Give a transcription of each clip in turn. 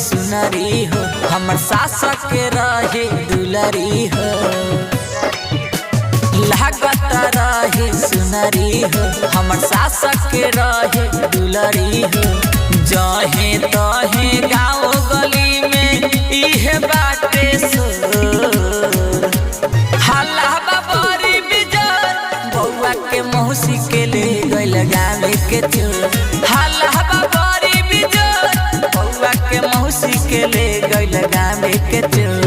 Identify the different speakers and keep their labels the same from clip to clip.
Speaker 1: सुनरी हो हमर सासक के रहे दुलरी हो, लागत रहे सुनरी हो हमर सासक के रहे दुलरी हो। जहे तहे गाँव गली में इहे बाटे सो हल्ला बाबरी बिजर बउआ के मौसी के ले गइल गावे के चोर। हल्ला बाबरी बिजर बउआ के मौसी के ले गइल गावे के चोर।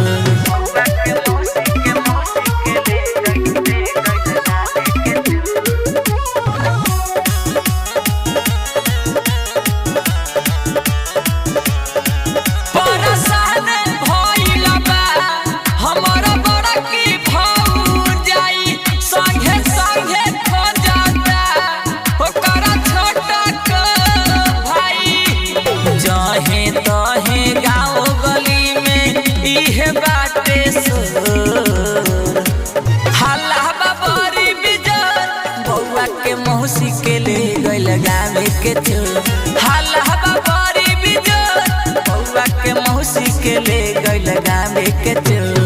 Speaker 1: मौसी के ले गइल गावे के चोर। हल्ला बाबरी बिजर बउआ के मौसी के ले गइल गावे के चोर।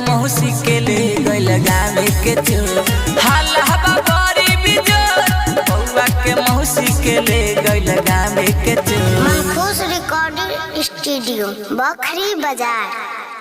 Speaker 1: मौसी के ले गइल गावे के चोर। हल्ला बाबरी बिजर बउआ के मौसी के ले गइल गावे के चोर।
Speaker 2: मनखुश रिकॉर्डिंग स्टूडियो बखरी बाजार।